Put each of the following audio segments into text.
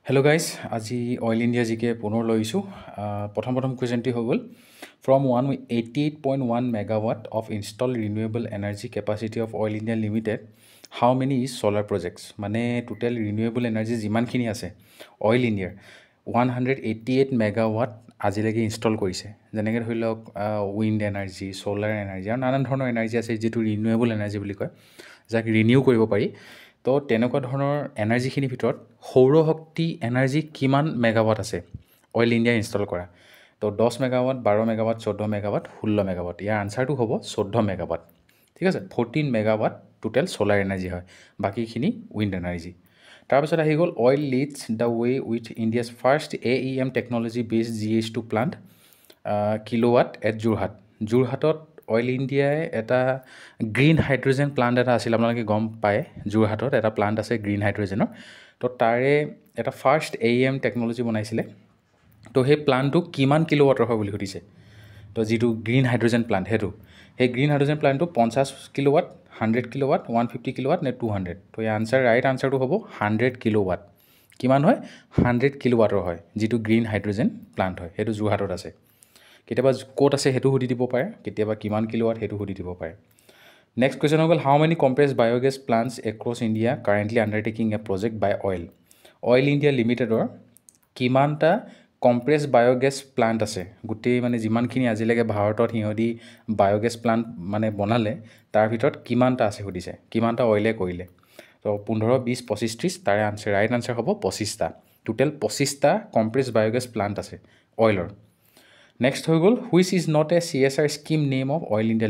Hello guys, আজি Oil India জিকে পুনৰ লৈছো প্ৰথম কুৱেশ্যনটি হৈ গ'ল from 188.1 megawatt of installed renewable energy capacity of Oil India Limited how many is solar projects মানে total renewable energy যিমানখিনি আছে Oil India 188 megawatt আজিলৈকে ইনষ্টল কৰিছে যেনেকৈ ধৰি লওক উইণ্ড এনাৰ্জি সোলাৰ এনাৰ্জি আৰু নানান ধৰণৰ এনাৰ্জি আছে যেটো ৰিনিউৱেবল এনাৰ্জি বুলি কয় যাক ৰিনিউ কৰিব পাৰি তো তেনেকুৱা ধৰণৰ এনাৰ্জিখিনিৰ ভিতৰত সৌৰ শক্তি এনাৰ্জি কিমান মেগাৱাট আছে অইল ইণ্ডিয়া ইনষ্টল কৰা তো 10 মেগাৱাট 12 মেগাৱাট 14 মেগাৱাট 16 মেগাৱাট ইয়াৰ আনসাৰটো হ'ব 14 মেগাৱাট ঠিক আছে 14 মেগাৱাট টোটাল সোলাৰ এনাৰ্জি হয় বাকিখিনি উইণ্ড এনাৰ্জি তাৰপিছত আহি গ'ল oil leads the way with India's first AEM technology based GH2 plant kilowatt at যোৰহাটত অইল ইণ্ডিয়াই এটা গ্ৰীণ হাইড্ৰজেন প্লাণ্ট এটা আছিল আপোনালোকে গম পায় যোৰহাটত এটা প্লাণ্ট আছে গ্ৰীণ হাইড্ৰজেনৰ তো তাৰে এটা ফাৰ্ষ্ট AEM টেকনলজি বনাইছিলে তো সেই প্লাণ্টটো কিমান কিলোৱাটৰ হয় বুলি সুধিছে তো যেটো গ্ৰীণ হাইড্ৰজেন প্লাণ্ট হেতু সেই গ্ৰীণ হাইড্ৰজেন প্লাণ্টটো 50 কিলোৱাট 100 কিলোৱাট 150 কিলোৱাট নে 200 তো এই আনসাৰ ৰাইট আনসাৰটো হ'ব 100 কিলোৱাট কিমান হয় 100 কিলোৱাটৰ হয় যেটো গ্ৰীণ হাইড্ৰজেন প্লাণ্ট হয় হেতু যোৰহাটত আছে কেতিয়াবা কোট আছে হেতু সুধি দিব পাৰে কেতিয়াবা কিমান কিলোৱাট হেতু সুধি দিব পাৰে নেক্সট কোৱেশ্চন হ'ল how many compressed biogas plants across India currently undertaking a project by Oil India লিমিটেডৰ কিমানটা কম্প্ৰেছড বায়োগেছ প্লান্ট আছে গোটেই মানে যিমানখিনি আজিলৈকে ভাৰতত হিহদি বায়োগেছ প্লান্ট মানে বনালে তাৰ ভিতৰত কিমানটা আছে সুধিছে কিমানটা অইলে কৰিলে তো 15 20 25 30 তাৰে আনসাৰ ৰাইট আনসাৰ হ'ব 25টা টোটাল 25টা কম্প্ৰেছড বায়োগেছ প্লান্ট আছে অইলৰ নেক্সট হৈ গ'ল which is not a CSR scheme name of oil India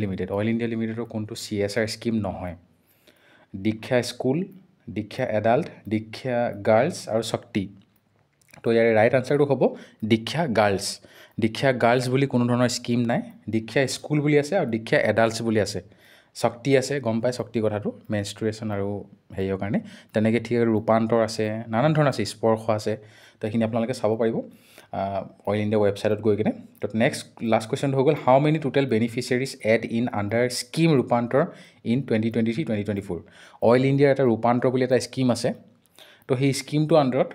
লিমিটেডৰ কোনটো CSR স্কিম নহয় দীক্ষা স্কুল দীক্ষা এডাল্ট দীক্ষা গাৰ্লছ আৰু শক্তি তো ইয়াৰ ৰাইট আনসাৰটো হ'ব দীক্ষা গাৰ্লছ বুলি কোনো ধৰণৰ স্কিম নাই দীক্ষা স্কুল বুলি আছে আৰু দীক্ষা এডাল্টছ বুলি আছে শক্তি আছে গম পাই শক্তি কথাটো মেনষ্ট্ৰুৱেশ্যন আৰু হেৰিৰ কাৰণে তেনেকৈ ঠিক ৰূপান্তৰ আছে নানান ধৰণৰ আছে স্পৰ্শ আছে তো এইখিনি আপোনালোকে চাব পাৰিব অইল ইণ্ডিয়া ৱেবছাইটত গৈ কিনে তো নেক্সট লাষ্ট কুৱেশ্যন হৈ গ'ল how many total beneficiaries add in under scheme Rupantar in 2023-2024 Oil ইণ্ডিয়াৰ এটা ৰূপান্তৰ বুলি এটা স্কিম আছে তো সেই স্কিমটো আণ্ডাৰত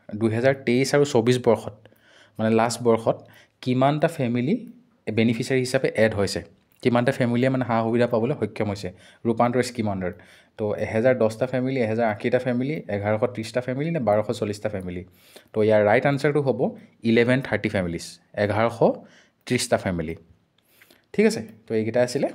2023 আৰু 24 বৰ্ষত মানে লাষ্ট বৰ্ষত কিমানটা ফেমিলি বেনিফিচিয়াৰি হিচাপে এড হৈছে কিমানটা ফেমিলিয়ে মানে সুবিধা পাবলৈ সক্ষম হৈছে ৰূপান্তৰ স্কিম আণ্ডাৰত তো 1010টা ফেমিলি 1080টা ফেমিলি 1130টা ফেমিলি নে 1240টা ফেমিলি তো ইয়াৰ ৰাইট আনসাৰটো হ'ব 1130 ফেমিলিজ 1130টা ফেমিলি ঠিক আছে তো এইকেইটা আছিলে